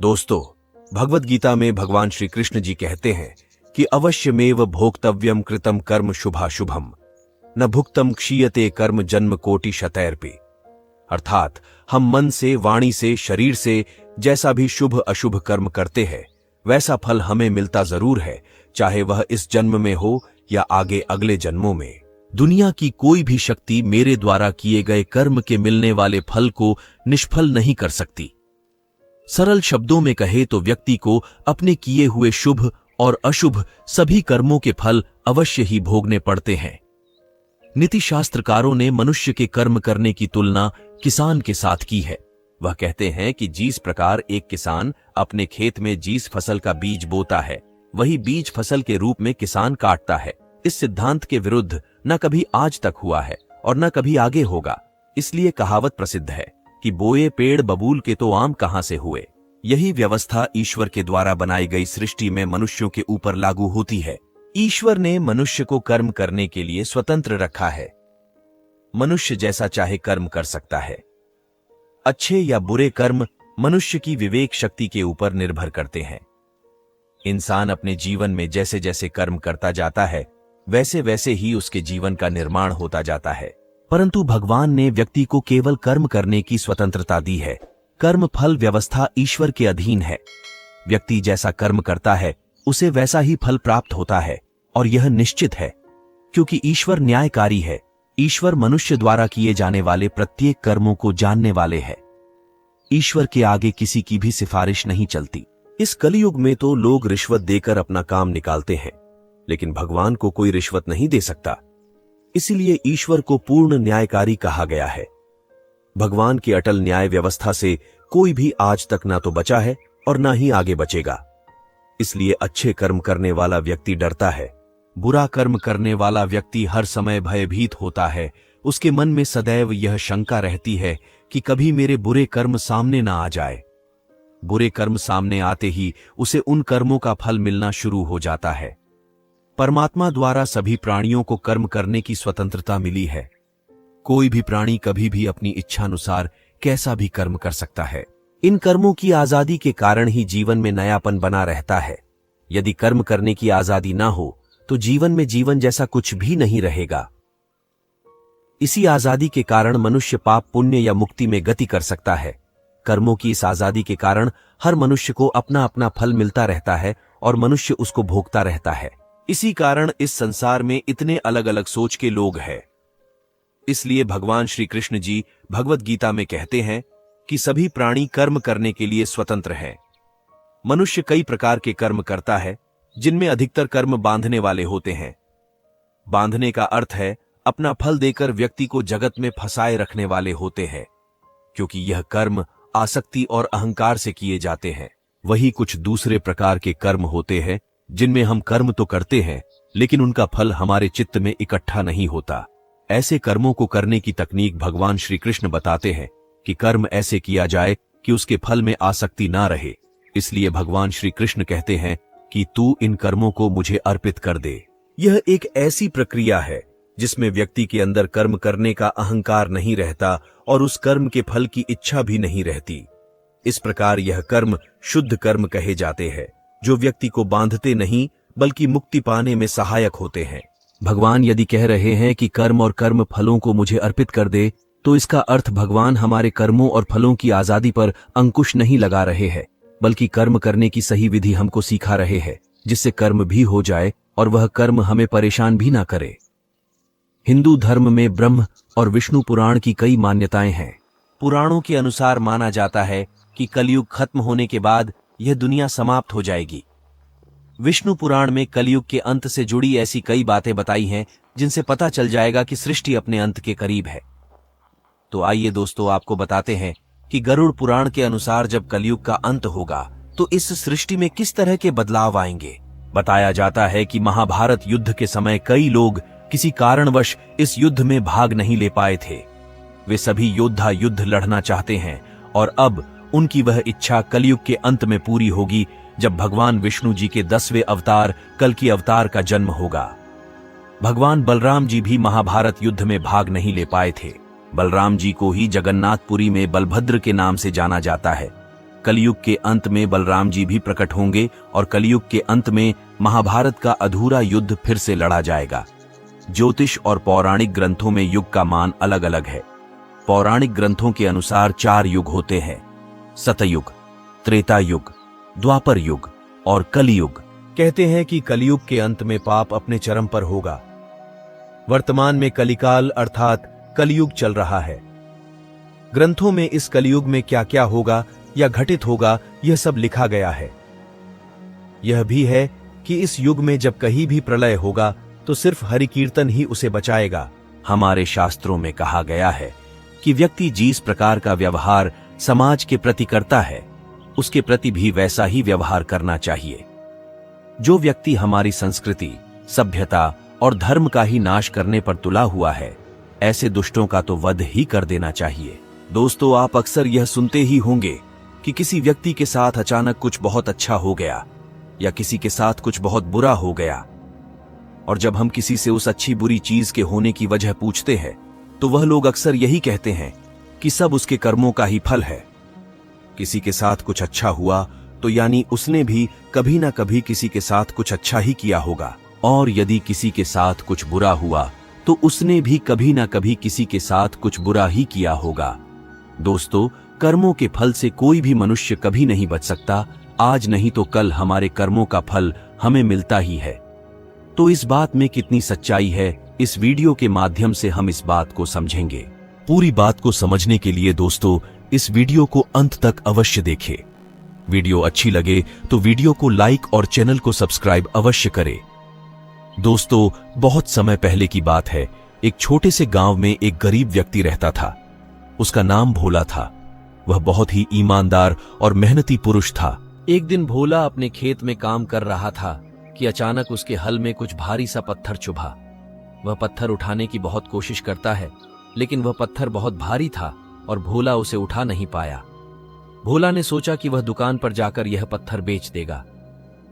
दोस्तों, भगवद गीता में भगवान श्री कृष्ण जी कहते हैं कि अवश्यमेव भोक्तव्यम कृतम कर्म शुभाशुभम न भुक्तम क्षीयते कर्म जन्म कोटि शतैर्पि। अर्थात हम मन से, वाणी से, शरीर से जैसा भी शुभ अशुभ कर्म करते हैं वैसा फल हमें मिलता जरूर है, चाहे वह इस जन्म में हो या आगे अगले जन्मों में। दुनिया की कोई भी शक्ति मेरे द्वारा किए गए कर्म के मिलने वाले फल को निष्फल नहीं कर सकती। सरल शब्दों में कहे तो व्यक्ति को अपने किए हुए शुभ और अशुभ सभी कर्मों के फल अवश्य ही भोगने पड़ते हैं। नीति शास्त्रकारों ने मनुष्य के कर्म करने की तुलना किसान के साथ की है। वह कहते हैं कि जिस प्रकार एक किसान अपने खेत में जिस फसल का बीज बोता है वही बीज फसल के रूप में किसान काटता है। इस सिद्धांत के विरुद्ध न कभी आज तक हुआ है और न कभी आगे होगा। इसलिए कहावत प्रसिद्ध है कि बोए पेड़ बबूल के तो आम कहां से हुए। यही व्यवस्था ईश्वर के द्वारा बनाई गई सृष्टि में मनुष्यों के ऊपर लागू होती है। ईश्वर ने मनुष्य को कर्म करने के लिए स्वतंत्र रखा है। मनुष्य जैसा चाहे कर्म कर सकता है। अच्छे या बुरे कर्म मनुष्य की विवेक शक्ति के ऊपर निर्भर करते हैं। इंसान अपने जीवन में जैसे जैसे कर्म करता जाता है वैसे वैसे ही उसके जीवन का निर्माण होता जाता है। परंतु भगवान ने व्यक्ति को केवल कर्म करने की स्वतंत्रता दी है। कर्म फल व्यवस्था ईश्वर के अधीन है। व्यक्ति जैसा कर्म करता है उसे वैसा ही फल प्राप्त होता है और यह निश्चित है, क्योंकि ईश्वर न्यायकारी है। ईश्वर मनुष्य द्वारा किए जाने वाले प्रत्येक कर्मों को जानने वाले हैं। ईश्वर के आगे किसी की भी सिफारिश नहीं चलती। इस कलयुग में तो लोग रिश्वत देकर अपना काम निकालते हैं, लेकिन भगवान को कोई रिश्वत नहीं दे सकता। इसीलिए ईश्वर को पूर्ण न्यायकारी कहा गया है। भगवान की अटल न्याय व्यवस्था से कोई भी आज तक ना तो बचा है और ना ही आगे बचेगा। इसलिए अच्छे कर्म करने वाला व्यक्ति डरता है, बुरा कर्म करने वाला व्यक्ति हर समय भयभीत होता है। उसके मन में सदैव यह शंका रहती है कि कभी मेरे बुरे कर्म सामने ना आ जाए। बुरे कर्म सामने आते ही उसे उन कर्मों का फल मिलना शुरू हो जाता है। परमात्मा द्वारा सभी प्राणियों को कर्म करने की स्वतंत्रता मिली है। कोई भी प्राणी कभी भी अपनी इच्छानुसार कैसा भी कर्म कर सकता है। इन कर्मों की आजादी के कारण ही जीवन में नयापन बना रहता है। यदि कर्म करने की आजादी ना हो तो जीवन में जीवन जैसा कुछ भी नहीं रहेगा। इसी आजादी के कारण मनुष्य पाप पुण्य या मुक्ति में गति कर सकता है। कर्मों की इस आजादी के कारण हर मनुष्य को अपना अपना फल मिलता रहता है और मनुष्य उसको भोगता रहता है। इसी कारण इस संसार में इतने अलग अलग सोच के लोग हैं। इसलिए भगवान श्री कृष्ण जी भगवद गीता में कहते हैं कि सभी प्राणी कर्म करने के लिए स्वतंत्र हैं। मनुष्य कई प्रकार के कर्म करता है, जिनमें अधिकतर कर्म बांधने वाले होते हैं। बांधने का अर्थ है अपना फल देकर व्यक्ति को जगत में फंसाए रखने वाले होते हैं, क्योंकि यह कर्म आसक्ति और अहंकार से किए जाते हैं। वही कुछ दूसरे प्रकार के कर्म होते हैं जिनमें हम कर्म तो करते हैं लेकिन उनका फल हमारे चित्त में इकट्ठा नहीं होता। ऐसे कर्मों को करने की तकनीक भगवान श्री कृष्ण बताते हैं कि कर्म ऐसे किया जाए कि उसके फल में आसक्ति ना रहे। इसलिए भगवान श्री कृष्ण कहते हैं कि तू इन कर्मों को मुझे अर्पित कर दे। यह एक ऐसी प्रक्रिया है जिसमें व्यक्ति के अंदर कर्म करने का अहंकार नहीं रहता और उस कर्म के फल की इच्छा भी नहीं रहती। इस प्रकार यह कर्म शुद्ध कर्म कहे जाते हैं, जो व्यक्ति को बांधते नहीं बल्कि मुक्ति पाने में सहायक होते हैं। भगवान यदि कह रहे हैं कि कर्म और कर्म फलों को मुझे अर्पित कर दे, तो इसका अर्थ भगवान हमारे कर्मों और फलों की आजादी पर अंकुश नहीं लगा रहे हैं, बल्कि कर्म करने की सही विधि हमको सिखा रहे हैं, जिससे कर्म भी हो जाए और वह कर्म हमें परेशान भी ना करे। हिंदू धर्म में ब्रह्म और विष्णु पुराण की कई मान्यताएं हैं। पुराणों के अनुसार माना जाता है कि कलयुग खत्म होने के बाद यह दुनिया समाप्त हो जाएगी। विष्णु पुराण में कलयुग के अंत से जुड़ी ऐसी कई बातें बताई हैं जिनसे पता चल जाएगा कि सृष्टि अपने अंत के करीब है। तो आइए दोस्तों, आपको बताते हैं कि गरुड़ पुराण के अनुसार जब कलयुग का अंत होगा तो इस सृष्टि में किस तरह के बदलाव आएंगे। बताया जाता है कि महाभारत युद्ध के समय कई लोग किसी कारणवश इस युद्ध में भाग नहीं ले पाए थे। वे सभी योद्धा युद्ध लड़ना चाहते हैं और अब उनकी वह इच्छा कलयुग के अंत में पूरी होगी, जब भगवान विष्णु जी के 10वें अवतार कल्कि अवतार का जन्म होगा। भगवान बलराम जी भी महाभारत युद्ध में भाग नहीं ले पाए थे। बलराम जी को ही जगन्नाथपुरी में बलभद्र के नाम से जाना जाता है। कलयुग के अंत में बलराम जी भी प्रकट होंगे और कलयुग के अंत में महाभारत का अधूरा युद्ध फिर से लड़ा जाएगा। ज्योतिष और पौराणिक ग्रंथों में युग का मान अलग अलग है। पौराणिक ग्रंथों के अनुसार 4 युग होते हैं: सतयुग, त्रेता युग, द्वापर युग और कलियुग। कहते हैं कि कलियुग के अंत में पाप अपने चरम पर होगा। वर्तमान में कलिकाल अर्थात कलियुग चल रहा है। ग्रंथों में इस कलियुग में क्या क्या होगा या घटित होगा यह सब लिखा गया है। यह भी है कि इस युग में जब कहीं भी प्रलय होगा तो सिर्फ हरि कीर्तन ही उसे बचाएगा। हमारे शास्त्रों में कहा गया है कि व्यक्ति जिस प्रकार का व्यवहार समाज के प्रति करता है उसके प्रति भी वैसा ही व्यवहार करना चाहिए। जो व्यक्ति हमारी संस्कृति, सभ्यता और धर्म का ही नाश करने पर तुला हुआ है, ऐसे दुष्टों का तो वध ही कर देना चाहिए। दोस्तों, आप अक्सर यह सुनते ही होंगे कि किसी व्यक्ति के साथ अचानक कुछ बहुत अच्छा हो गया या किसी के साथ कुछ बहुत बुरा हो गया। और जब हम किसी से उस अच्छी बुरी चीज के होने की वजह पूछते हैं तो वह लोग अक्सर यही कहते हैं कि सब उसके कर्मों का ही फल है। किसी के साथ कुछ अच्छा हुआ तो यानी उसने भी कभी ना कभी किसी के साथ कुछ अच्छा ही किया होगा, और यदि किसी के साथ कुछ बुरा हुआ तो उसने भी कभी ना कभी किसी के साथ कुछ बुरा ही किया होगा। दोस्तों, कर्मों के फल से कोई भी मनुष्य कभी नहीं बच सकता। आज नहीं तो कल हमारे कर्मों का फल हमें मिलता ही है। तो इस बात में कितनी सच्चाई है, इस वीडियो के माध्यम से हम इस बात को समझेंगे। पूरी बात को समझने के लिए दोस्तों इस वीडियो को अंत तक अवश्य देखें। वीडियो अच्छी लगे तो वीडियो को लाइक और चैनल को सब्सक्राइब अवश्य करें। दोस्तों, बहुत समय पहले की बात है। एक छोटे से गांव में एक गरीब व्यक्ति रहता था। उसका नाम भोला था। वह बहुत ही ईमानदार और मेहनती पुरुष था। एक दिन भोला अपने खेत में काम कर रहा था कि अचानक उसके हल में कुछ भारी सा पत्थर चुभा। वह पत्थर उठाने की बहुत कोशिश करता है, लेकिन वह पत्थर बहुत भारी था और भोला उसे उठा नहीं पाया। भोला ने सोचा कि वह दुकान पर जाकर यह पत्थर बेच देगा।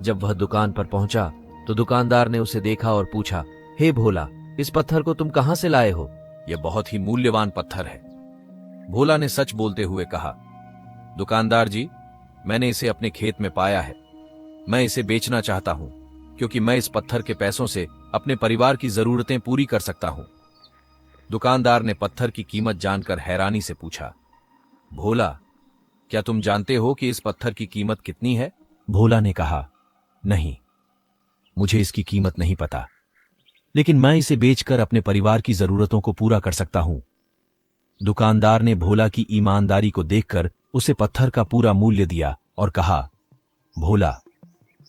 जब वह दुकान पर पहुंचा तो दुकानदार ने उसे देखा और पूछा, हे भोला, इस पत्थर को तुम कहां से लाए हो? यह बहुत ही मूल्यवान पत्थर है। भोला ने सच बोलते हुए कहा, दुकानदार जी, मैंने इसे अपने खेत में पाया है। मैं इसे बेचना चाहता हूं क्योंकि मैं इस पत्थर के पैसों से अपने परिवार की जरूरतें पूरी कर सकता हूं। दुकानदार ने पत्थर की कीमत जानकर हैरानी से पूछा, भोला, क्या तुम जानते हो कि इस पत्थर की कीमत कितनी है? भोला ने कहा, नहीं, मुझे इसकी कीमत नहीं पता, लेकिन मैं इसे बेचकर अपने परिवार की जरूरतों को पूरा कर सकता हूं। दुकानदार ने भोला की ईमानदारी को देखकर उसे पत्थर का पूरा मूल्य दिया और कहा, भोला,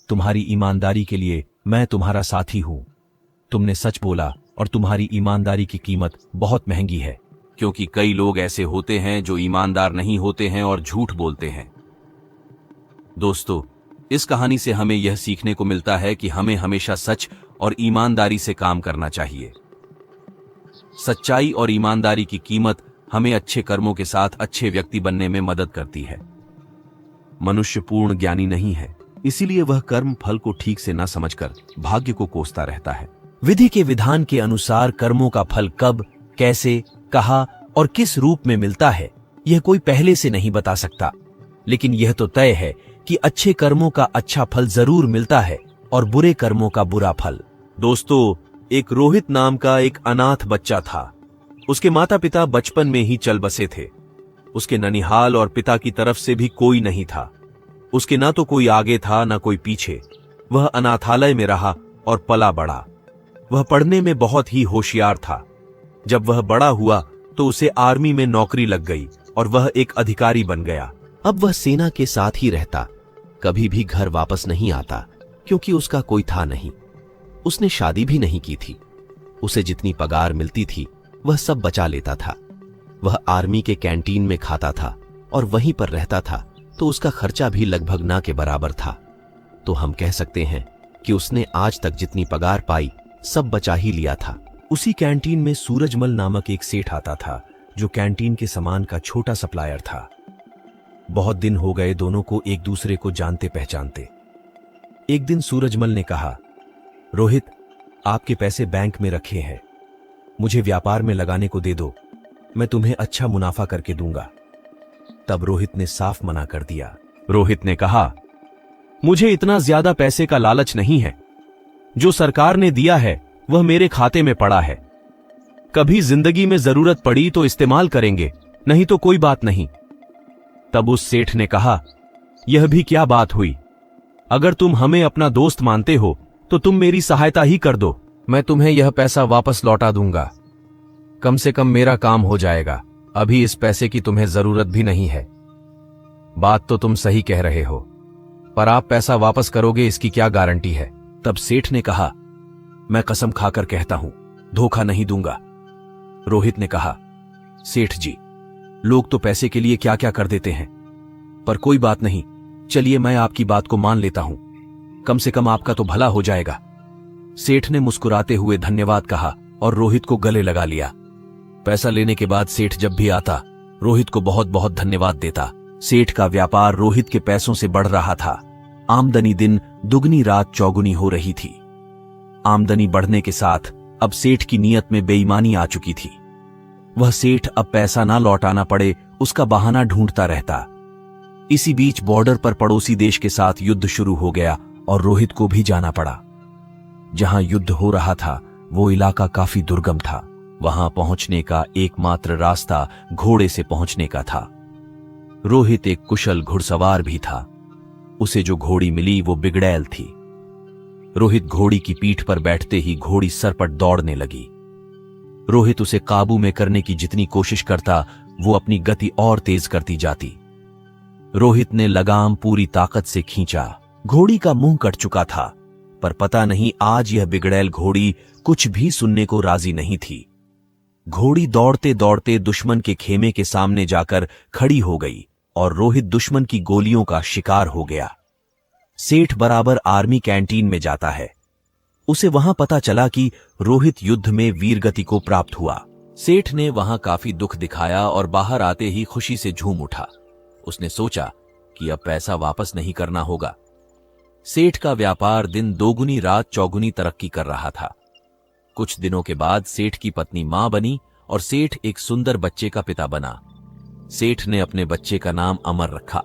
तुम्हारी ईमानदारी के लिए मैं तुम्हारा साथी हूं। तुमने सच बोला और तुम्हारी ईमानदारी की कीमत बहुत महंगी है, क्योंकि कई लोग ऐसे होते हैं जो ईमानदार नहीं होते हैं और झूठ बोलते हैं। दोस्तों, इस कहानी से हमें यह सीखने को मिलता है कि हमें हमेशा सच और ईमानदारी से काम करना चाहिए। सच्चाई और ईमानदारी की कीमत हमें अच्छे कर्मों के साथ अच्छे व्यक्ति बनने में मदद करती है। मनुष्य पूर्ण ज्ञानी नहीं है, इसीलिए वह कर्म फल को ठीक से न समझकर भाग्य को कोसता रहता है। विधि के विधान के अनुसार कर्मों का फल कब, कैसे, कहाँ और किस रूप में मिलता है यह कोई पहले से नहीं बता सकता, लेकिन यह तो तय है कि अच्छे कर्मों का अच्छा फल जरूर मिलता है और बुरे कर्मों का बुरा फल। दोस्तों, एक रोहित नाम का एक अनाथ बच्चा था। उसके माता पिता बचपन में ही चल बसे थे। उसके ननिहाल और पिता की तरफ से भी कोई नहीं था। उसके ना तो कोई आगे था ना कोई पीछे। वह अनाथालय में रहा और पला बड़ा। वह पढ़ने में बहुत ही होशियार था। जब वह बड़ा हुआ तो उसे आर्मी में नौकरी लग गई और वह एक अधिकारी बन गया। अब वह सेना के साथ ही रहता, कभी भी घर वापस नहीं आता क्योंकि उसका कोई था नहीं। उसने शादी भी नहीं की थी। उसे जितनी पगार मिलती थी वह सब बचा लेता था। वह आर्मी के कैंटीन में खाता था और वहीं पर रहता था, तो उसका खर्चा भी लगभग ना के बराबर था। तो हम कह सकते हैं कि उसने आज तक जितनी पगार पाई सब बचा ही लिया था। उसी कैंटीन में सूरजमल नामक एक सेठ आता था जो कैंटीन के सामान का छोटा सप्लायर था। बहुत दिन हो गए दोनों को एक दूसरे को जानते पहचानते। एक दिन सूरजमल ने कहा, रोहित, आपके पैसे बैंक में रखे हैं, मुझे व्यापार में लगाने को दे दो, मैं तुम्हें अच्छा मुनाफा करके दूंगा। तब रोहित ने साफ मना कर दिया। रोहित ने कहा, मुझे इतना ज्यादा पैसे का लालच नहीं है। जो सरकार ने दिया है वह मेरे खाते में पड़ा है। कभी जिंदगी में जरूरत पड़ी तो इस्तेमाल करेंगे, नहीं तो कोई बात नहीं। तब उस सेठ ने कहा, यह भी क्या बात हुई? अगर तुम हमें अपना दोस्त मानते हो तो तुम मेरी सहायता ही कर दो। मैं तुम्हें यह पैसा वापस लौटा दूंगा। कम से कम मेरा काम हो जाएगा। अभी इस पैसे की तुम्हें जरूरत भी नहीं है। बात तो तुम सही कह रहे हो, पर आप पैसा वापस करोगे इसकी क्या गारंटी है? तब सेठ ने कहा, मैं कसम खाकर कहता हूं, धोखा नहीं दूंगा। रोहित ने कहा, सेठ जी, लोग तो पैसे के लिए क्या क्या कर देते हैं, पर कोई बात नहीं, चलिए मैं आपकी बात को मान लेता हूं। कम से कम आपका तो भला हो जाएगा। सेठ ने मुस्कुराते हुए धन्यवाद कहा और रोहित को गले लगा लिया। पैसा लेने के बाद सेठ जब भी आता, रोहित को बहुत बहुत धन्यवाद देता। सेठ का व्यापार रोहित के पैसों से बढ़ रहा था। आमदनी दिन दुगनी रात चौगुनी हो रही थी। आमदनी बढ़ने के साथ अब सेठ की नीयत में बेईमानी आ चुकी थी। वह सेठ अब पैसा ना लौटाना पड़े उसका बहाना ढूंढता रहता। इसी बीच बॉर्डर पर पड़ोसी देश के साथ युद्ध शुरू हो गया और रोहित को भी जाना पड़ा। जहां युद्ध हो रहा था वो इलाका काफी दुर्गम था। वहां पहुंचने का एकमात्र रास्ता घोड़े से पहुंचने का था। रोहित एक कुशल घुड़सवार भी था। उसे जो घोड़ी मिली वो बिगड़ैल थी। रोहित घोड़ी की पीठ पर बैठते ही घोड़ी सरपट दौड़ने लगी। रोहित उसे काबू में करने की जितनी कोशिश करता, वो अपनी गति और तेज करती जाती। रोहित ने लगाम पूरी ताकत से खींचा। घोड़ी का मुंह कट चुका था, पर पता नहीं आज यह बिगड़ैल घोड़ी कुछ भी सुनने को राजी नहीं थी। घोड़ी दौड़ते दौड़ते दुश्मन के खेमे के सामने जाकर खड़ी हो गई और रोहित दुश्मन की गोलियों का शिकार हो गया। सेठ बराबर आर्मी कैंटीन में जाता है। उसे वहां पता चला कि रोहित युद्ध में वीरगति को प्राप्त हुआ। सेठ ने वहां काफी दुख दिखाया और बाहर आते ही खुशी से झूम उठा। उसने सोचा कि अब पैसा वापस नहीं करना होगा। सेठ का व्यापार दिन दोगुनी रात चौगुनी तरक्की कर रहा था। कुछ दिनों के बाद सेठ की पत्नी मां बनी और सेठ एक सुंदर बच्चे का पिता बना। सेठ ने अपने बच्चे का नाम अमर रखा।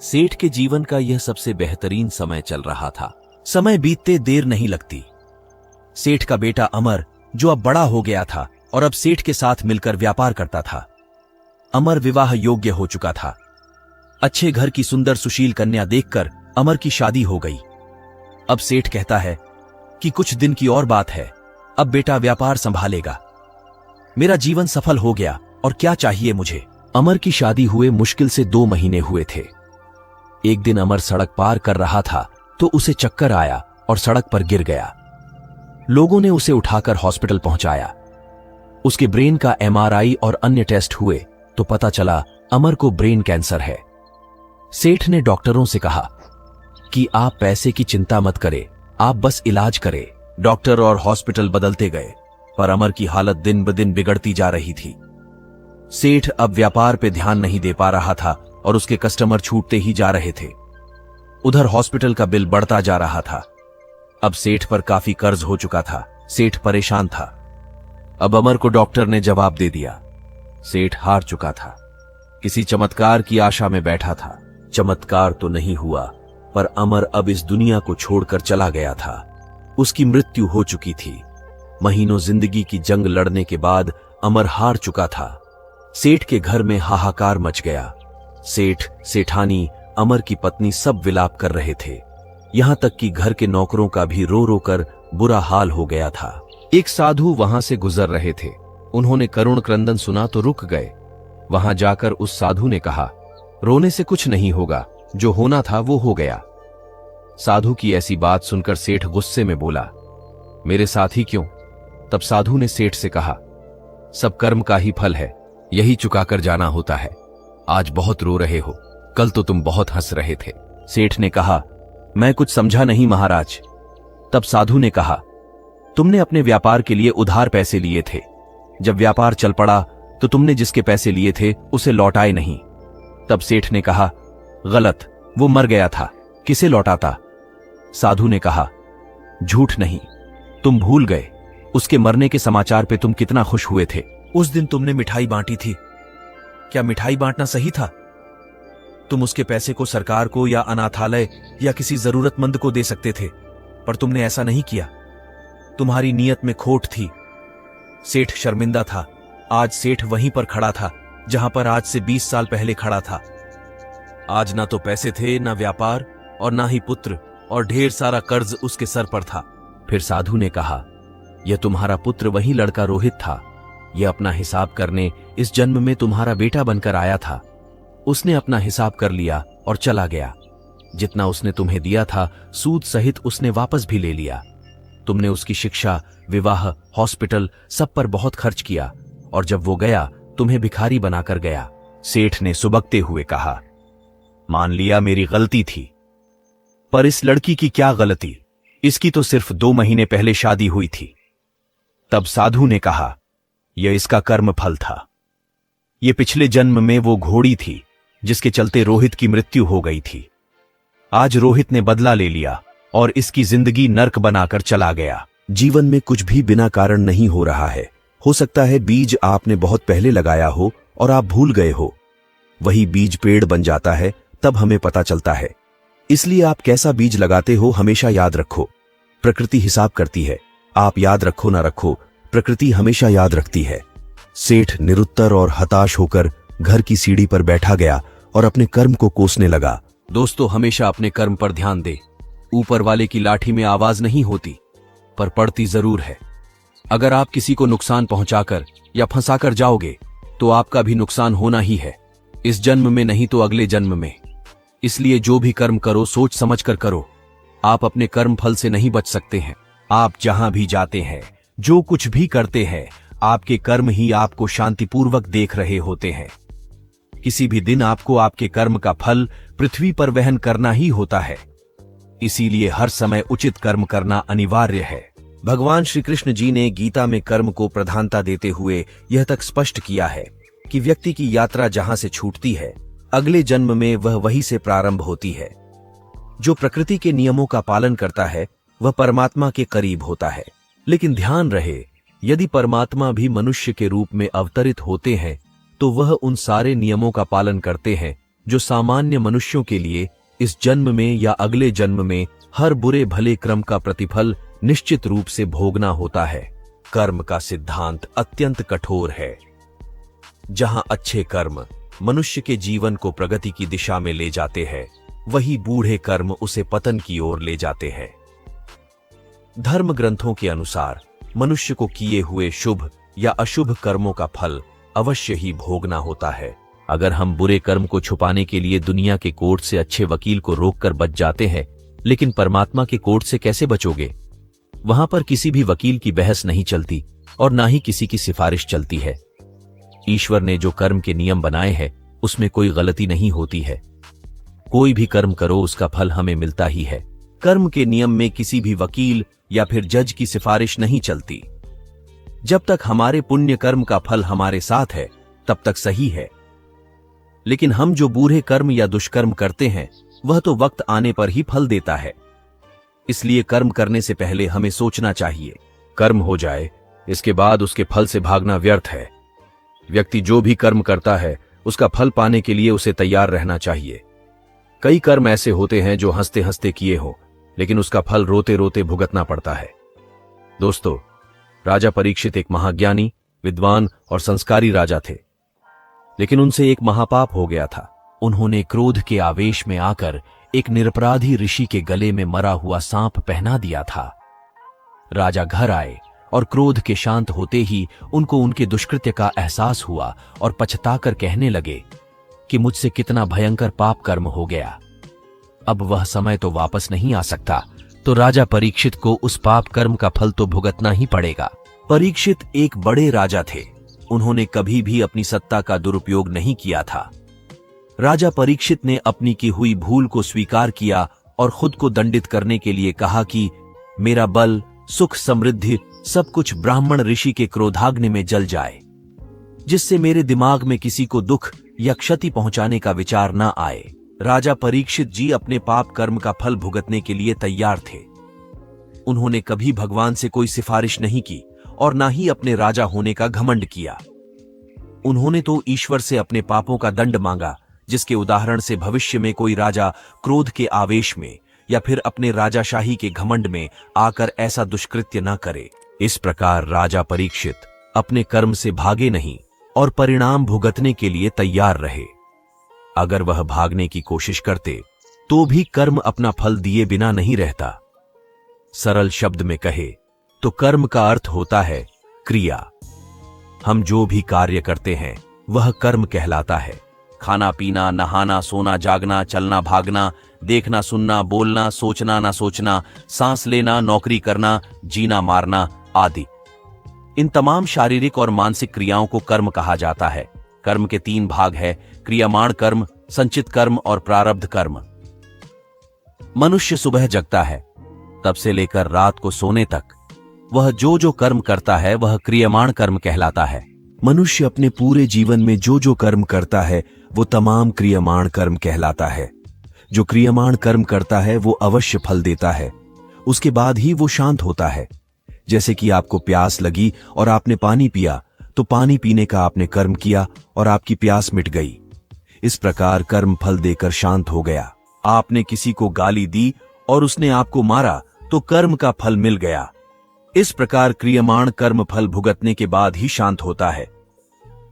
सेठ के जीवन का यह सबसे बेहतरीन समय चल रहा था। समय बीतते देर नहीं लगती। सेठ का बेटा अमर, जो अब बड़ा हो गया था और अब सेठ के साथ मिलकर व्यापार करता था। अमर विवाह योग्य हो चुका था। अच्छे घर की सुंदर सुशील कन्या देखकर अमर की शादी हो गई। अब सेठ कहता है कि कुछ दिन की और बात है, अब बेटा व्यापार संभालेगा। मेरा जीवन सफल हो गया और क्या चाहिए मुझे। अमर की शादी हुए मुश्किल से 2 महीने हुए थे। एक दिन अमर सड़क पार कर रहा था तो उसे चक्कर आया और सड़क पर गिर गया। लोगों ने उसे उठाकर हॉस्पिटल पहुंचाया। उसके ब्रेन का MRI और अन्य टेस्ट हुए तो पता चला अमर को ब्रेन कैंसर है। सेठ ने डॉक्टरों से कहा कि आप पैसे की चिंता मत करें, आप बस इलाज करें। डॉक्टर और हॉस्पिटल बदलते गए, पर अमर की हालत दिन ब दिन बिगड़ती जा रही थी। सेठ अब व्यापार पे ध्यान नहीं दे पा रहा था और उसके कस्टमर छूटते ही जा रहे थे। उधर हॉस्पिटल का बिल बढ़ता जा रहा था। अब सेठ पर काफी कर्ज हो चुका था। सेठ परेशान था। अब अमर को डॉक्टर ने जवाब दे दिया। सेठ हार चुका था। किसी चमत्कार की आशा में बैठा था। चमत्कार तो नहीं हुआ, पर अमर अब इस दुनिया को छोड़कर चला गया था। उसकी मृत्यु हो चुकी थी। महीनों जिंदगी की जंग लड़ने के बाद अमर हार चुका था। सेठ के घर में हाहाकार मच गया। सेठ, सेठानी, अमर की पत्नी सब विलाप कर रहे थे। यहां तक कि घर के नौकरों का भी रो रो कर बुरा हाल हो गया था। एक साधु वहां से गुजर रहे थे। उन्होंने करुण क्रंदन सुना तो रुक गए। वहां जाकर उस साधु ने कहा, रोने से कुछ नहीं होगा, जो होना था वो हो गया। साधु की ऐसी बात सुनकर सेठ गुस्से में बोला, मेरे साथ ही क्यों? तब साधु ने सेठ से कहा, सब कर्म का ही फल है, यही चुकाकर जाना होता है। आज बहुत रो रहे हो, कल तो तुम बहुत हंस रहे थे। सेठ ने कहा, मैं कुछ समझा नहीं महाराज। तब साधु ने कहा, तुमने अपने व्यापार के लिए उधार पैसे लिए थे। जब व्यापार चल पड़ा तो तुमने जिसके पैसे लिए थे उसे लौटाए नहीं। तब सेठ ने कहा, गलत, वो मर गया था, किसे लौटाता? साधु ने कहा, झूठ नहीं, तुम भूल गए। उसके मरने के समाचार पे तुम कितना खुश हुए थे। उस दिन तुमने मिठाई बांटी थी। क्या मिठाई बांटना सही था? तुम उसके पैसे को सरकार को या अनाथालय या किसी जरूरतमंद को दे सकते थे, पर तुमने ऐसा नहीं किया। तुम्हारी नीयत में खोट थी। सेठ शर्मिंदा था। आज सेठ वहीं पर खड़ा था जहां पर आज से 20 साल पहले खड़ा था। आज ना तो पैसे थे, ना व्यापार, और ना ही पुत्र, और ढेर सारा कर्ज उसके सर पर था। फिर साधु ने कहा, यह तुम्हारा पुत्र वही लड़का रोहित था। यह अपना हिसाब करने इस जन्म में तुम्हारा बेटा बनकर आया था। उसने अपना हिसाब कर लिया और चला गया। जितना उसने तुम्हें दिया था सूद सहित उसने वापस भी ले लिया। तुमने उसकी शिक्षा, विवाह, हॉस्पिटल सब पर बहुत खर्च किया, और जब वो गया तुम्हें भिखारी बनाकर गया। सेठ ने सुबकते हुए कहा, मान लिया मेरी गलती थी, पर इस लड़की की क्या गलती? इसकी तो सिर्फ 2 महीने पहले शादी हुई थी। तब साधु ने कहा, यह इसका कर्म फल था। यह पिछले जन्म में वो घोड़ी थी जिसके चलते रोहित की मृत्यु हो गई थी। आज रोहित ने बदला ले लिया और इसकी जिंदगी नर्क बनाकर चला गया। जीवन में कुछ भी बिना कारण नहीं हो रहा है। हो सकता है बीज आपने बहुत पहले लगाया हो और आप भूल गए हो। वही बीज पेड़ बन जाता है, तब हमें पता चलता है। इसलिए आप कैसा बीज लगाते हो हमेशा याद रखो। प्रकृति हिसाब करती है। आप याद रखो ना रखो, प्रकृति हमेशा याद रखती है। सेठ निरुत्तर और हताश होकर घर की सीढ़ी पर बैठा गया और अपने कर्म को कोसने लगा। दोस्तों, हमेशा अपने कर्म पर ध्यान दे। ऊपर वाले की लाठी में आवाज नहीं होती, पर पड़ती जरूर है। अगर आप किसी को नुकसान पहुंचाकर या फंसाकर जाओगे तो आपका भी नुकसान होना ही है, इस जन्म में नहीं तो अगले जन्म में। इसलिए जो भी कर्म करो सोच समझ कर करो। आप अपने कर्म फल से नहीं बच सकते हैं। आप जहां भी जाते हैं, जो कुछ भी करते हैं, आपके कर्म ही आपको शांतिपूर्वक देख रहे होते हैं। किसी भी दिन आपको आपके कर्म का फल पृथ्वी पर वहन करना ही होता है। इसीलिए हर समय उचित कर्म करना अनिवार्य है। भगवान श्री कृष्ण जी ने गीता में कर्म को प्रधानता देते हुए यह तक स्पष्ट किया है कि व्यक्ति की यात्रा जहां से छूटती है, अगले जन्म में वह वहीं से प्रारंभ होती है। जो प्रकृति के नियमों का पालन करता है वह परमात्मा के करीब होता है। लेकिन ध्यान रहे, यदि परमात्मा भी मनुष्य के रूप में अवतरित होते हैं तो वह उन सारे नियमों का पालन करते हैं जो सामान्य मनुष्यों के लिए इस जन्म में या अगले जन्म में हर बुरे भले क्रम का प्रतिफल निश्चित रूप से भोगना होता है। कर्म का सिद्धांत अत्यंत कठोर है। जहां अच्छे कर्म मनुष्य के जीवन को प्रगति की दिशा में ले जाते हैं, वही बूढ़े कर्म उसे पतन की ओर ले जाते हैं। धर्म ग्रंथों के अनुसार मनुष्य को किए हुए शुभ या अशुभ कर्मों का फल अवश्य ही भोगना होता है। अगर हम बुरे कर्म को छुपाने के लिए दुनिया के कोर्ट से अच्छे वकील को रोककर बच जाते हैं, लेकिन परमात्मा के कोर्ट से कैसे बचोगे? वहां पर किसी भी वकील की बहस नहीं चलती और ना ही किसी की सिफारिश चलती है। ईश्वर ने जो कर्म के नियम बनाए हैं उसमें कोई गलती नहीं होती है। कोई भी कर्म करो उसका फल हमें मिलता ही है। कर्म के नियम में किसी भी वकील या फिर जज की सिफारिश नहीं चलती। जब तक हमारे पुण्य कर्म का फल हमारे साथ है तब तक सही है। लेकिन हम जो बुरे कर्म या दुष्कर्म करते हैं वह तो वक्त आने पर ही फल देता है। इसलिए कर्म करने से पहले हमें सोचना चाहिए। कर्म हो जाए इसके बाद उसके फल से भागना व्यर्थ है। व्यक्ति जो भी कर्म करता है उसका फल पाने के लिए उसे तैयार रहना चाहिए। कई कर्म ऐसे होते हैं जो हंसते हंसते किए हो, लेकिन उसका फल रोते रोते भुगतना पड़ता है। दोस्तों, राजा परीक्षित एक महाज्ञानी, विद्वान और संस्कारी राजा थे, लेकिन उनसे एक महापाप हो गया था। उन्होंने क्रोध के आवेश में आकर एक निरपराधी ऋषि के गले में मरा हुआ सांप पहना दिया था। राजा घर आए और क्रोध के शांत होते ही उनको उनके दुष्कृत्य का एहसास हुआ और पछताकर कहने लगे कि मुझसे कितना भयंकर पाप कर्म हो गया। अब वह समय तो वापस नहीं आ सकता, तो राजा परीक्षित को उस पाप कर्म का फल तो भुगतना ही पड़ेगा। परीक्षित एक बड़े राजा थे। उन्होंने कभी भी अपनी सत्ता का दुरुपयोग नहीं किया था। राजा परीक्षित ने अपनी की हुई भूल को स्वीकार किया और खुद को दंडित करने के लिए कहा कि मेरा बल, सुख, समृद्धि सब कुछ ब्राह्मण ऋषि के क्रोधाग्नि में जल जाए, जिससे मेरे दिमाग में किसी को दुख या क्षति पहुंचाने का विचार ना आए। राजा परीक्षित जी अपने पाप कर्म का फल भुगतने के लिए तैयार थे। उन्होंने कभी भगवान से कोई सिफारिश नहीं की और ना ही अपने राजा होने का घमंड किया। उन्होंने तो ईश्वर से अपने पापों का दंड मांगा जिसके उदाहरण से भविष्य में कोई राजा क्रोध के आवेश में या फिर अपने राजाशाही के घमंड में आकर ऐसा दुष्कृत्य न करे। इस प्रकार राजा परीक्षित अपने कर्म से भागे नहीं और परिणाम भुगतने के लिए तैयार रहे। अगर वह भागने की कोशिश करते तो भी कर्म अपना फल दिए बिना नहीं रहता। सरल शब्द में कहे तो कर्म का अर्थ होता है क्रिया। हम जो भी कार्य करते हैं वह कर्म कहलाता है। खाना पीना, नहाना, सोना, जागना, चलना भागना, देखना सुनना, बोलना, सोचना ना सोचना, सांस लेना, नौकरी करना, जीना मारना आदि, इन तमाम शारीरिक और मानसिक क्रियाओं को कर्म कहा जाता है। कर्म के 3 भाग है, क्रियमाण कर्म, संचित कर्म और प्रारब्ध कर्म। मनुष्य सुबह जगता है तब से लेकर रात को सोने तक वह जो जो कर्म करता है वह क्रियमाण कर्म कहलाता है। मनुष्य अपने पूरे जीवन में जो जो कर्म करता है वो तमाम क्रियमाण कर्म कहलाता है। जो क्रियमाण कर्म करता है वो अवश्य फल देता है, उसके बाद ही वो शांत होता है। जैसे कि आपको प्यास लगी और आपने पानी पिया तो पानी पीने का आपने कर्म किया और आपकी प्यास मिट गई। इस प्रकार कर्म फल देकर शांत हो गया। आपने किसी को गाली दी और उसने आपको मारा तो कर्म का फल मिल गया। इस प्रकार क्रियमाण कर्म फल भुगतने के बाद ही शांत होता है।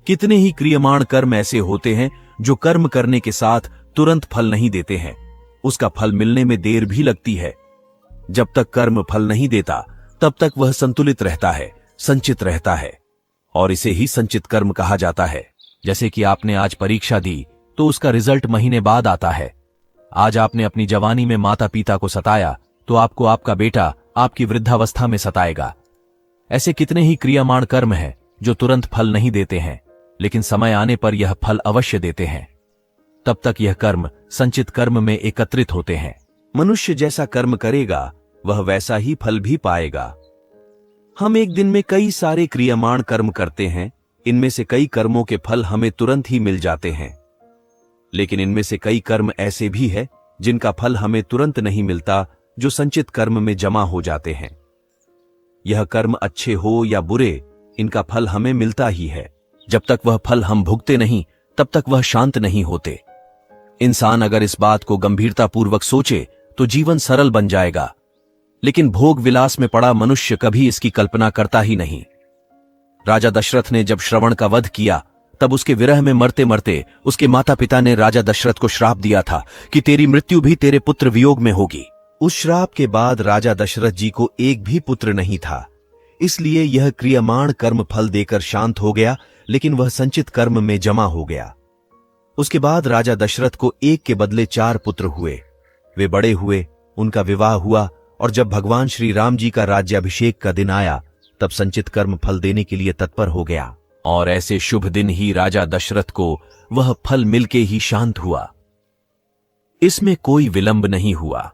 कितने ही क्रियमाण कर्म ऐसे होते हैं जो कर्म करने के साथ तुरंत फल नहीं देते हैं, उसका फल मिलने में देर भी लगती है। जब तक कर्म फल नहीं देता तब तक वह संतुलित रहता है, संचित रहता है, और इसे ही संचित कर्म कहा जाता है। जैसे कि आपने आज परीक्षा दी तो उसका रिजल्ट महीने बाद आता है। आज आपने अपनी जवानी में माता पिता को सताया तो आपको आपका बेटा आपकी वृद्धावस्था में सताएगा। ऐसे कितने ही क्रियमाण कर्म हैं जो तुरंत फल नहीं देते हैं, लेकिन समय आने पर यह फल अवश्य देते हैं। तब तक यह कर्म संचित कर्म में एकत्रित होते हैं। मनुष्य जैसा कर्म करेगा वह वैसा ही फल भी पाएगा। हम एक दिन में कई सारे क्रियमाण कर्म करते हैं। इनमें से कई कर्मों के फल हमें तुरंत ही मिल जाते हैं, लेकिन इनमें से कई कर्म ऐसे भी है जिनका फल हमें तुरंत नहीं मिलता, जो संचित कर्म में जमा हो जाते हैं। यह कर्म अच्छे हो या बुरे, इनका फल हमें मिलता ही है। जब तक वह फल हम भुगते नहीं तब तक वह शांत नहीं होते। इंसान अगर इस बात को गंभीरतापूर्वक सोचे तो जीवन सरल बन जाएगा, लेकिन भोग विलास में पड़ा मनुष्य कभी इसकी कल्पना करता ही नहीं। राजा दशरथ ने जब श्रवण का वध किया तब उसके विरह में मरते मरते उसके माता पिता ने राजा दशरथ को श्राप दिया था कि तेरी मृत्यु भी तेरे पुत्र वियोग में होगी। उस श्राप के बाद राजा दशरथ जी को एक भी पुत्र नहीं था, इसलिए यह क्रियमाण कर्म फल देकर शांत हो गया, लेकिन वह संचित कर्म में जमा हो गया। उसके बाद राजा दशरथ को एक के बदले 4 पुत्र हुए। वे बड़े हुए, उनका विवाह हुआ, और जब भगवान श्री राम जी का राज्याभिषेक का दिन आया तब संचित कर्म फल देने के लिए तत्पर हो गया, और ऐसे शुभ दिन ही राजा दशरथ को वह फल मिलके ही शांत हुआ। इसमें कोई विलंब नहीं हुआ।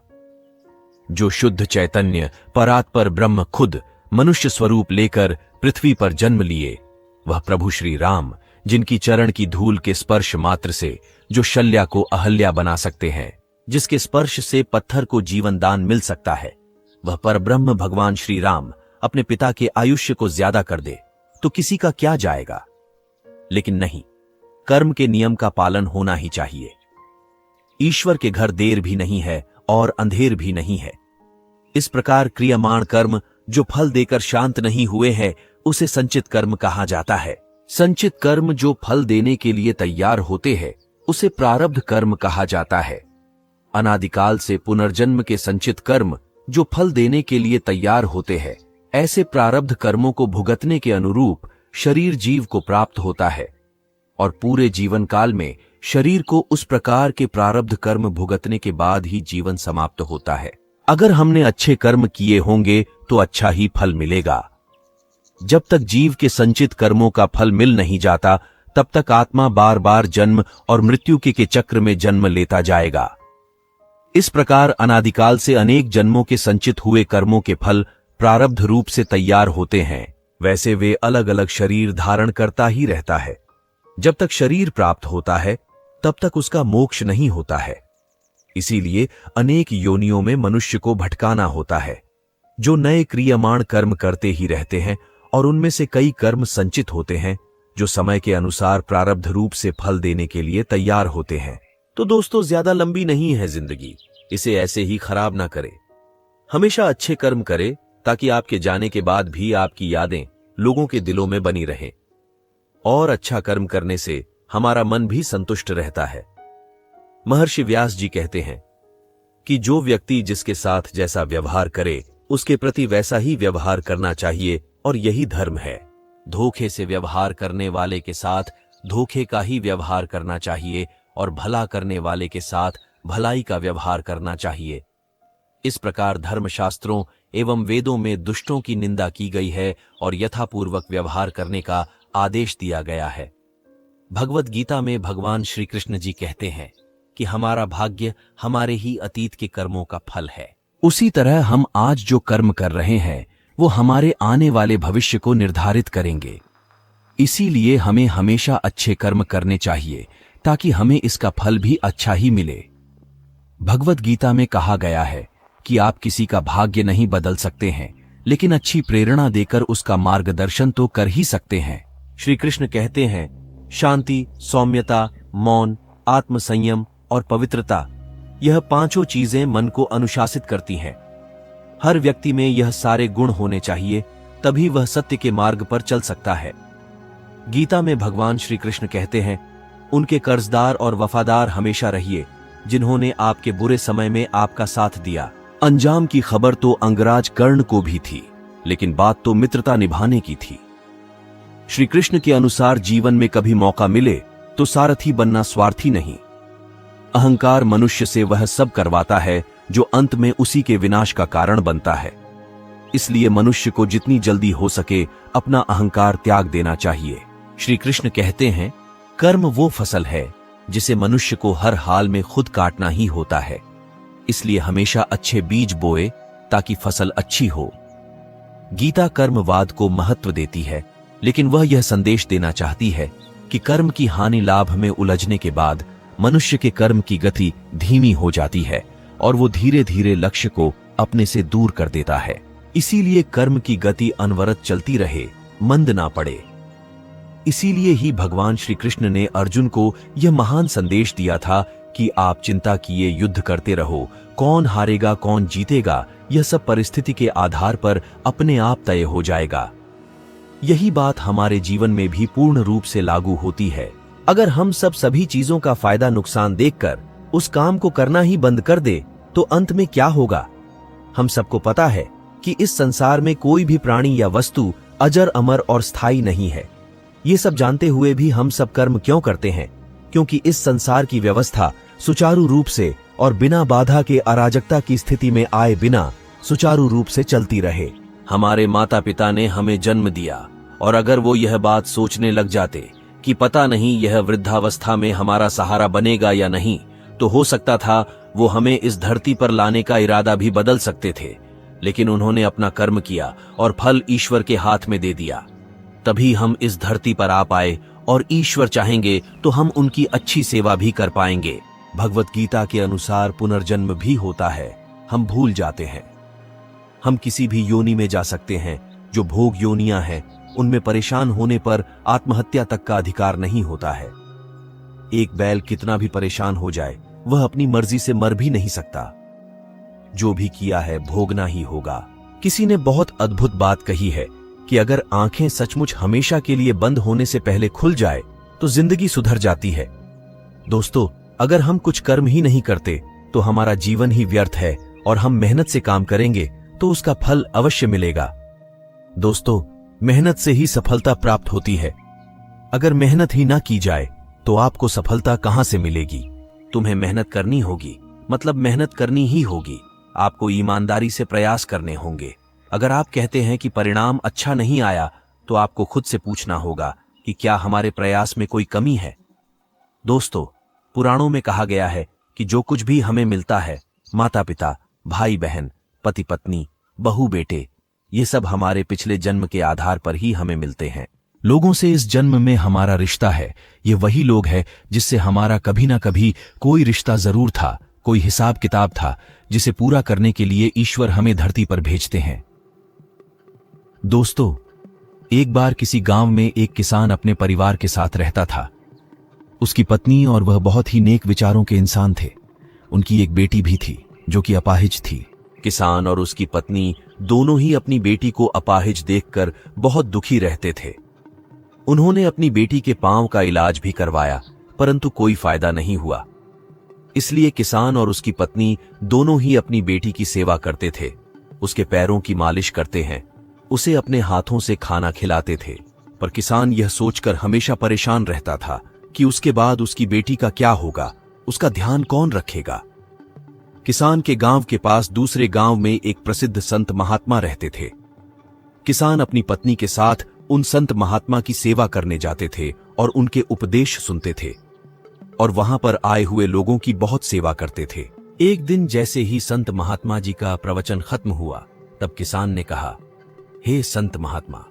जो शुद्ध चैतन्य परात्पर ब्रह्म खुद मनुष्य स्वरूप लेकर पृथ्वी पर जन्म लिए, वह प्रभु श्री राम, जिनकी चरण की धूल के स्पर्श मात्र से जो शल्या को अहल्या बना सकते हैं, जिसके स्पर्श से पत्थर को जीवन दान मिल सकता है, वह परब्रह्म भगवान श्री राम अपने पिता के आयुष्य को ज्यादा कर दे तो किसी का क्या जाएगा। लेकिन नहीं, कर्म के नियम का पालन होना ही चाहिए। ईश्वर के घर देर भी नहीं है और अंधेर भी नहीं है। इस प्रकार क्रियमाण कर्म जो फल देकर शांत नहीं हुए हैं उसे संचित कर्म कहा जाता है। संचित कर्म जो फल देने के लिए तैयार होते हैं उसे प्रारब्ध कर्म कहा जाता है। अनादिकाल से पुनर्जन्म के संचित कर्म जो फल देने के लिए तैयार होते हैं, ऐसे प्रारब्ध कर्मों को भुगतने के अनुरूप शरीर जीव को प्राप्त होता है, और पूरे जीवन काल में शरीर को उस प्रकार के प्रारब्ध कर्म भुगतने के बाद ही जीवन समाप्त होता है। अगर हमने अच्छे कर्म किए होंगे तो अच्छा ही फल मिलेगा। जब तक जीव के संचित कर्मों का फल मिल नहीं जाता तब तक आत्मा बार बार जन्म और मृत्यु के चक्र में जन्म लेता जाएगा। इस प्रकार अनादिकाल से अनेक जन्मों के संचित हुए कर्मों के फल प्रारब्ध रूप से तैयार होते हैं। वैसे वे अलग अलग शरीर धारण करता ही रहता है। जब तक शरीर प्राप्त होता है तब तक उसका मोक्ष नहीं होता है। इसीलिए अनेक योनियों में मनुष्य को भटकाना होता है। जो नए क्रियमाण कर्म करते ही रहते हैं और उनमें से कई कर्म संचित होते हैं, जो समय के अनुसार प्रारब्ध रूप से फल देने के लिए तैयार होते हैं। तो दोस्तों, ज्यादा लंबी नहीं है जिंदगी, इसे ऐसे ही खराब ना करें। हमेशा अच्छे कर्म करें ताकि आपके जाने के बाद भी आपकी यादें लोगों के दिलों में बनी रहें। और अच्छा कर्म करने से हमारा मन भी संतुष्ट रहता है। महर्षि व्यास जी कहते हैं कि जो व्यक्ति जिसके साथ जैसा व्यवहार करे उसके प्रति वैसा ही व्यवहार करना चाहिए, और यही धर्म है। धोखे से व्यवहार करने वाले के साथ धोखे का ही व्यवहार करना चाहिए, और भला करने वाले के साथ भलाई का व्यवहार करना चाहिए। इस प्रकार धर्मशास्त्रों एवं वेदों में दुष्टों की निंदा की गई है और यथापूर्वक व्यवहार करने का आदेश दिया गया है। भगवत गीता में भगवान श्री कृष्ण जी कहते हैं कि हमारा भाग्य हमारे ही अतीत के कर्मों का फल है। उसी तरह हम आज जो कर्म कर रहे हैं वो हमारे आने वाले भविष्य को निर्धारित करेंगे। इसीलिए हमें हमेशा अच्छे कर्म करने चाहिए ताकि हमें इसका फल भी अच्छा ही मिले। भगवत गीता में कहा गया है कि आप किसी का भाग्य नहीं बदल सकते हैं, लेकिन अच्छी प्रेरणा देकर उसका मार्गदर्शन तो कर ही सकते हैं। श्री कृष्ण कहते हैं, शांति, सौम्यता, मौन, आत्मसंयम और पवित्रता, यह पांचों चीजें मन को अनुशासित करती हैं। हर व्यक्ति में यह सारे गुण होने चाहिए, तभी वह सत्य के मार्ग पर चल सकता है। गीता में भगवान श्री कृष्ण कहते हैं, उनके कर्जदार और वफादार हमेशा रहिए जिन्होंने आपके बुरे समय में आपका साथ दिया। अंजाम की खबर तो अंगराज कर्ण को भी थी, लेकिन बात तो मित्रता निभाने की थी। श्री कृष्ण के अनुसार जीवन में कभी मौका मिले तो सारथी बनना स्वार्थी नहीं। अहंकार मनुष्य से वह सब करवाता है जो अंत में उसी के विनाश का कारण बनता है। इसलिए मनुष्य को जितनी जल्दी हो सके अपना अहंकार त्याग देना चाहिए। श्री कृष्ण कहते हैं, कर्म वो फसल है जिसे मनुष्य को हर हाल में खुद काटना ही होता है। इसलिए हमेशा अच्छे बीज बोए ताकि फसल अच्छी हो। गीता कर्मवाद को महत्व देती है, लेकिन वह यह संदेश देना चाहती है कि कर्म की हानि लाभ में उलझने के बाद मनुष्य के कर्म की गति धीमी हो जाती है और वो धीरे धीरे लक्ष्य को अपने से दूर कर देता है। इसीलिए कर्म की गति अनवरत चलती रहे, मंद ना पड़े। इसीलिए ही भगवान श्री कृष्ण ने अर्जुन को यह महान संदेश दिया था कि आप चिंता किए युद्ध करते रहो, कौन हारेगा कौन जीतेगा यह सब परिस्थिति के आधार पर अपने आप तय हो जाएगा। यही बात हमारे जीवन में भी पूर्ण रूप से लागू होती है। अगर हम सब सभी चीजों का फायदा नुकसान देखकर उस काम को करना ही बंद कर दे तो अंत में क्या होगा? हम सबको पता है कि इस संसार में कोई भी प्राणी या वस्तु अजर अमर और स्थायी नहीं है। ये सब जानते हुए भी हम सब कर्म क्यों करते हैं? क्योंकि इस संसार की व्यवस्था सुचारू रूप से और बिना बाधा के अराजकता की स्थिति में आए बिना सुचारू रूप से चलती रहे। हमारे माता पिता ने हमें जन्म दिया और अगर वो यह बात सोचने लग जाते कि पता नहीं यह वृद्धावस्था में हमारा सहारा बनेगा या नहीं, तो हो सकता था वो हमें इस धरती पर लाने का इरादा भी बदल सकते थे। लेकिन उन्होंने अपना कर्म किया और फल ईश्वर के हाथ में दे दिया। तभी हम इस धरती पर आ पाए और ईश्वर चाहेंगे तो हम उनकी अच्छी सेवा भी कर पाएंगे। भगवत गीता के अनुसार पुनर्जन्म भी होता है, हम भूल जाते हैं। हम किसी भी योनि में जा सकते हैं। जो भोग योनियां हैं उनमें परेशान होने पर आत्महत्या तक का अधिकार नहीं होता है। एक बैल कितना भी परेशान हो जाए वह अपनी मर्जी से मर भी नहीं सकता। जो भी किया है भोगना ही होगा। किसी ने बहुत अद्भुत बात कही है कि अगर आंखें सचमुच हमेशा के लिए बंद होने से पहले खुल जाए तो जिंदगी सुधर जाती है। दोस्तों, अगर हम कुछ कर्म ही नहीं करते तो हमारा जीवन ही व्यर्थ है और हम मेहनत से काम करेंगे तो उसका फल अवश्य मिलेगा। दोस्तों, मेहनत से ही सफलता प्राप्त होती है। अगर मेहनत ही ना की जाए तो आपको सफलता कहां से मिलेगी? तुम्हें मेहनत करनी होगी, मतलब मेहनत करनी ही होगी। आपको ईमानदारी से प्रयास करने होंगे। अगर आप कहते हैं कि परिणाम अच्छा नहीं आया तो आपको खुद से पूछना होगा कि क्या हमारे प्रयास में कोई कमी है। दोस्तों, पुराणों में कहा गया है कि जो कुछ भी हमें मिलता है, माता पिता, भाई बहन, पति पत्नी, बहू बेटे, ये सब हमारे पिछले जन्म के आधार पर ही हमें मिलते हैं। लोगों से इस जन्म में हमारा रिश्ता है, ये वही लोग हैं जिससे हमारा कभी ना कभी कोई रिश्ता जरूर था, कोई हिसाब किताब था जिसे पूरा करने के लिए ईश्वर हमें धरती पर भेजते हैं। दोस्तों, एक बार किसी गांव में एक किसान अपने परिवार के साथ रहता था। उसकी पत्नी और वह बहुत ही नेक विचारों के इंसान थे। उनकी एक बेटी भी थी जो कि अपाहिज थी। किसान और उसकी पत्नी दोनों ही अपनी बेटी को अपाहिज देखकर बहुत दुखी रहते थे। उन्होंने अपनी बेटी के पांव का इलाज भी करवाया, परंतु कोई फायदा नहीं हुआ। इसलिए किसान और उसकी पत्नी दोनों ही अपनी बेटी की सेवा करते थे। उसके पैरों की मालिश करते हैं, उसे अपने हाथों से खाना खिलाते थे। पर किसान यह सोचकर हमेशा परेशान रहता था कि उसके बाद उसकी बेटी का क्या होगा, उसका ध्यान कौन रखेगा। किसान के गांव के पास दूसरे गांव में एक प्रसिद्ध संत महात्मा रहते थे। किसान अपनी पत्नी के साथ उन संत महात्मा की सेवा करने जाते थे और उनके उपदेश सुनते थे और वहां पर आए हुए लोगों की बहुत सेवा करते थे। एक दिन जैसे ही संत महात्मा जी का प्रवचन खत्म हुआ, तब किसान ने कहा, हे संत महात्मा,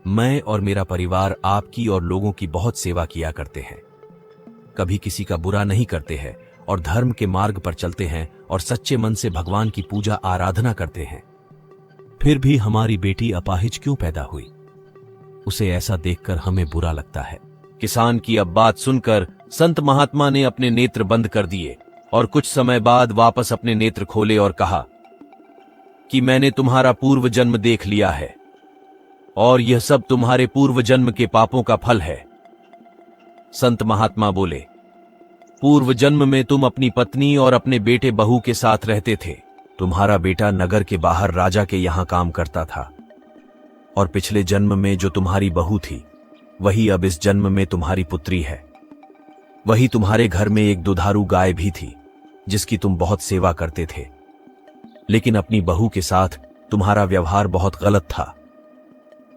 मैं और मेरा परिवार आपकी और लोगों की बहुत सेवा किया करते हैं। कभी किसी का बुरा नहीं करते हैं और धर्म के मार्ग पर चलते हैं और सच्चे मन से भगवान की पूजा आराधना करते हैं। फिर भी हमारी बेटी अपाहिज क्यों पैदा हुई? उसे ऐसा देखकर हमें बुरा लगता है। किसान की अब बात सुनकर संत महात्मा ने अपने नेत्र बंद कर दिए और कुछ समय बाद वापस अपने नेत्र खोले और कहा कि मैंने तुम्हारा पूर्व जन्म देख लिया है और यह सब तुम्हारे पूर्व जन्म के पापों का फल है। संत महात्मा बोले, पूर्व जन्म में तुम अपनी पत्नी और अपने बेटे बहू के साथ रहते थे। तुम्हारा बेटा नगर के बाहर राजा के यहां काम करता था और पिछले जन्म में जो तुम्हारी बहू थी, वही अब इस जन्म में तुम्हारी पुत्री है। वही तुम्हारे घर में एक दुधारू गाय भी थी जिसकी तुम बहुत सेवा करते थे, लेकिन अपनी बहू के साथ तुम्हारा व्यवहार बहुत गलत था।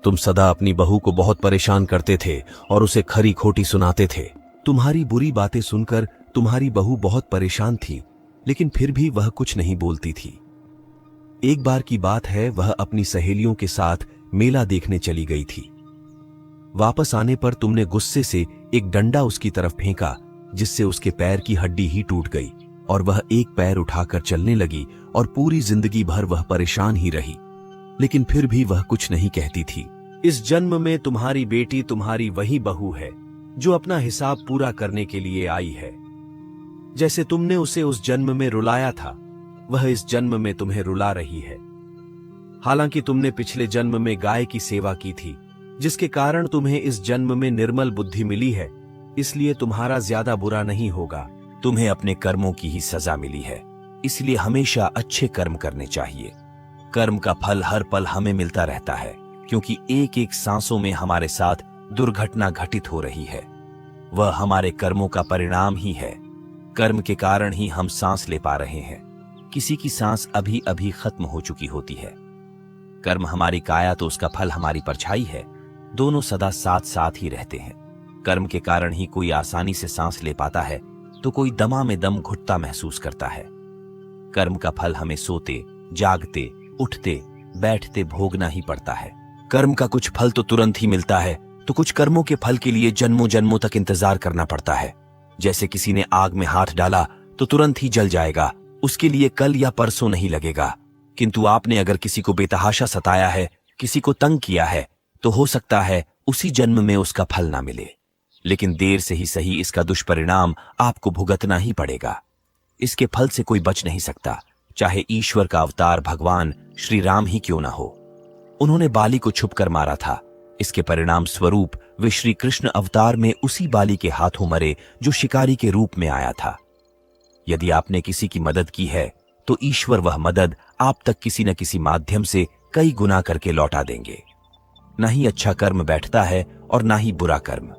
तुम सदा अपनी बहू को बहुत परेशान करते थे और उसे खरी खोटी सुनाते थे। तुम्हारी बुरी बातें सुनकर तुम्हारी बहू बहुत परेशान थी, लेकिन फिर भी वह कुछ नहीं बोलती थी। एक बार की बात है, वह अपनी सहेलियों के साथ मेला देखने चली गई थी। वापस आने पर तुमने गुस्से से एक डंडा उसकी तरफ फेंका, जिससे उसके पैर की हड्डी ही टूट गई और वह एक पैर उठाकर चलने लगी और पूरी जिंदगी भर वह परेशान ही रही, लेकिन फिर भी वह कुछ नहीं कहती थी। इस जन्म में तुम्हारी बेटी तुम्हारी वही बहू है जो अपना हिसाब पूरा करने के लिए आई है। जैसे तुमने उसे उस जन्म में रुलाया था, वह इस जन्म में तुम्हें रुला रही है। हालांकि तुमने पिछले जन्म में गाय की सेवा की थी, जिसके कारण तुम्हें इस जन्म में निर्मल बुद्धि मिली है, इसलिए तुम्हारा ज्यादा बुरा नहीं होगा। तुम्हें अपने कर्मों की ही सजा मिली है, इसलिए हमेशा अच्छे कर्म करने चाहिए। कर्म का फल हर पल हमें मिलता रहता है, क्योंकि एक एक सांसों में हमारे साथ दुर्घटना घटित हो रही है। वह हमारे कर्मों का परिणाम ही है। कर्म के कारण ही हम सांस ले पा रहे हैं। किसी की सांस अभी अभी खत्म हो चुकी होती है। कर्म हमारी काया तो उसका फल हमारी परछाई है। दोनों सदा साथ साथ ही रहते हैं। कर्म के कारण ही कोई आसानी से सांस ले पाता है, तो कोई दमा में दम घुटता महसूस करता है। कर्म का फल हमें सोते, जागते, उठते, बैठते भोगना ही पड़ता है। कर्म का कुछ फल तो तुरंत ही मिलता है, तो कुछ कर्मों के फल के लिए जन्मों जन्मों तक इंतजार करना पड़ता है। जैसे किसी ने आग में हाथ डाला तो तुरंत ही जल जाएगा, उसके लिए कल या परसों नहीं लगेगा। किंतु आपने अगर किसी को बेतहाशा सताया है, किसी को तंग किया है, तो हो सकता है उसी जन्म में उसका फल ना मिले, लेकिन देर से ही सही इसका दुष्परिणाम आपको भुगतना ही पड़ेगा। इसके फल से कोई बच नहीं सकता, चाहे ईश्वर का अवतार भगवान श्री राम ही क्यों ना हो। उन्होंने बाली को छुपकर मारा था। इसके परिणाम स्वरूप वे श्री कृष्ण अवतार में उसी बाली के हाथों मरे जो शिकारी के रूप में आया था। यदि आपने किसी की मदद की है, तो ईश्वर वह मदद आप तक किसी न किसी माध्यम से कई गुना करके लौटा देंगे। न ही अच्छा कर्म बैठता है और न ही बुरा कर्म।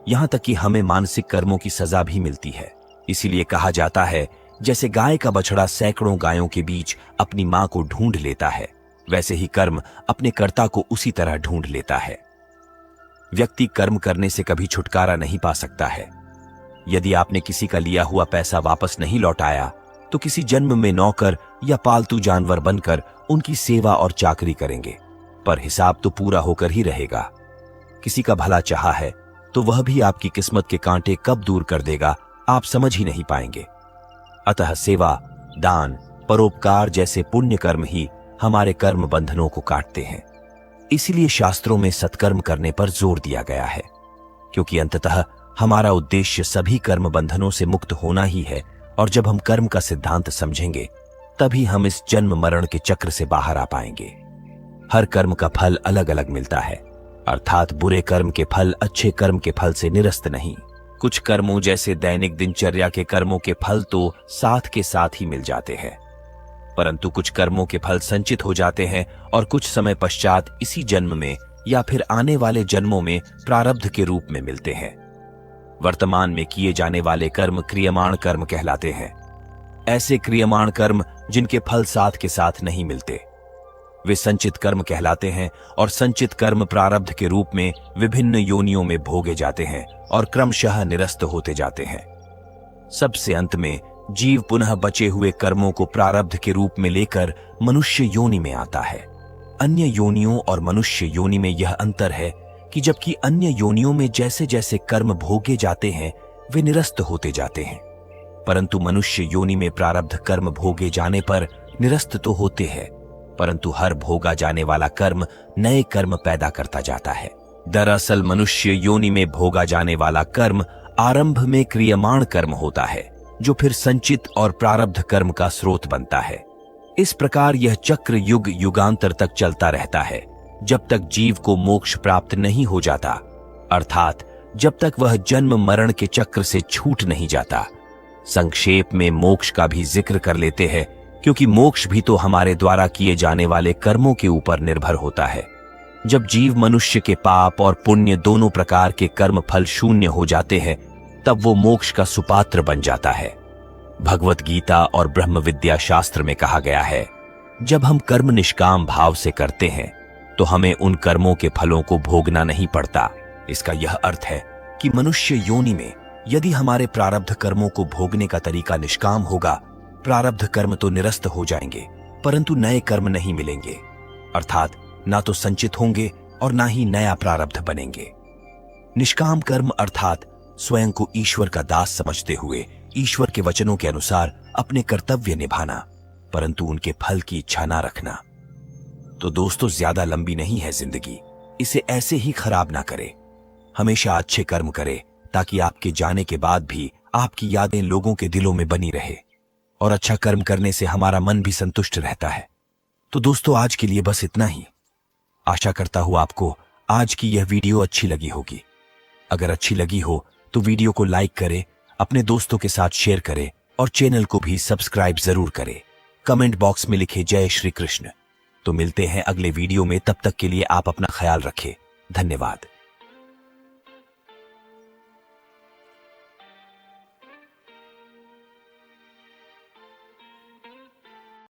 यहां तक कि हमें मानसिक कर्मों की सजा भी मिलती है। इसीलिए कहा जाता है, जैसे गाय का बछड़ा सैकड़ों गायों के बीच अपनी मां को ढूंढ लेता है, वैसे ही कर्म अपने कर्ता को उसी तरह ढूंढ लेता है। व्यक्ति कर्म करने से कभी छुटकारा नहीं पा सकता है। यदि आपने किसी का लिया हुआ पैसा वापस नहीं लौटाया, तो किसी जन्म में नौकर या पालतू जानवर बनकर उनकी सेवा और चाकरी करेंगे, पर हिसाब तो पूरा होकर ही रहेगा। किसी का भला चाहा है तो वह भी आपकी किस्मत के कांटे कब दूर कर देगा, आप समझ ही नहीं पाएंगे। अतः सेवा, दान, परोपकार जैसे पुण्य कर्म ही हमारे कर्म बंधनों को काटते हैं। इसीलिए शास्त्रों में सत्कर्म करने पर जोर दिया गया है, क्योंकि अंततः हमारा उद्देश्य सभी कर्म बंधनों से मुक्त होना ही है। और जब हम कर्म का सिद्धांत समझेंगे तभी हम इस जन्म मरण के चक्र से बाहर आ पाएंगे। हर कर्म का फल अलग अलग मिलता है, अर्थात बुरे कर्म के फल अच्छे कर्म के फल से निरस्त नहीं। कुछ कर्मों जैसे दैनिक दिनचर्या के कर्मों के फल तो साथ के साथ ही मिल जाते हैं, परंतु कुछ कर्मों के फल संचित हो जाते हैं और कुछ समय पश्चात इसी जन्म में या फिर आने वाले जन्मों में प्रारब्ध के रूप में मिलते हैं। वर्तमान में किए जाने वाले कर्म क्रियमाण कर्म कहलाते हैं। ऐसे क्रियमाण कर्म जिनके फल साथ के साथ नहीं मिलते वे संचित कर्म कहलाते हैं, और संचित कर्म प्रारब्ध के रूप में विभिन्न योनियों में भोगे जाते हैं और क्रमशः निरस्त होते जाते हैं। सबसे अंत में जीव पुनः बचे हुए कर्मों को प्रारब्ध के रूप में लेकर मनुष्य योनि में आता है। अन्य योनियों और मनुष्य योनि में यह अंतर है कि जबकि अन्य योनियों में जैसे जैसे कर्म भोगे जाते हैं वे निरस्त होते जाते हैं, परंतु मनुष्य योनि में प्रारब्ध कर्म भोगे जाने पर निरस्त तो होते हैं, परंतु हर भोगा जाने वाला कर्म नए कर्म पैदा करता जाता है। दरअसल मनुष्य योनि में भोगा जाने वाला कर्म आरंभ में क्रियमाण कर्म होता है, जो फिर संचित और प्रारब्ध कर्म का स्रोत बनता है। इस प्रकार यह चक्र युग युगांतर तक चलता रहता है, जब तक जीव को मोक्ष प्राप्त नहीं हो जाता, अर्थात जब तक वह जन्म मरण के चक्र से छूट नहीं जाता। संक्षेप में मोक्ष का भी जिक्र कर लेते हैं, क्योंकि मोक्ष भी तो हमारे द्वारा किए जाने वाले कर्मों के ऊपर निर्भर होता है। जब जीव मनुष्य के पाप और पुण्य दोनों प्रकार के कर्म फल शून्य हो जाते हैं, तब वो मोक्ष का सुपात्र बन जाता है। भगवत गीता और ब्रह्म विद्या शास्त्र में कहा गया है, जब हम कर्म निष्काम भाव से करते हैं तो हमें उन कर्मों के फलों को भोगना नहीं पड़ता। इसका यह अर्थ है कि मनुष्य योनि में यदि हमारे प्रारब्ध कर्मों को भोगने का तरीका निष्काम होगा, प्रारब्ध कर्म तो निरस्त हो जाएंगे, परंतु नए कर्म नहीं मिलेंगे, अर्थात ना तो संचित होंगे और ना ही नया प्रारब्ध बनेंगे। निष्काम कर्म अर्थात स्वयं को ईश्वर का दास समझते हुए ईश्वर के वचनों के अनुसार अपने कर्तव्य निभाना, परंतु उनके फल की इच्छा ना रखना। तो दोस्तों, ज्यादा लंबी नहीं है जिंदगी, इसे ऐसे ही खराब ना करें। हमेशा अच्छे कर्म करें ताकि आपके जाने के बाद भी आपकी यादें लोगों के दिलों में बनी रहे, और अच्छा कर्म करने से हमारा मन भी संतुष्ट रहता है। तो दोस्तों, आज के लिए बस इतना ही। आशा करता हूं आपको आज की यह वीडियो अच्छी लगी होगी। अगर अच्छी लगी हो तो वीडियो को लाइक करें, अपने दोस्तों के साथ शेयर करें और चैनल को भी सब्सक्राइब जरूर करें। कमेंट बॉक्स में लिखे जय श्री कृष्ण। तो मिलते हैं अगले वीडियो में, तब तक के लिए आप अपना ख्याल रखें। धन्यवाद।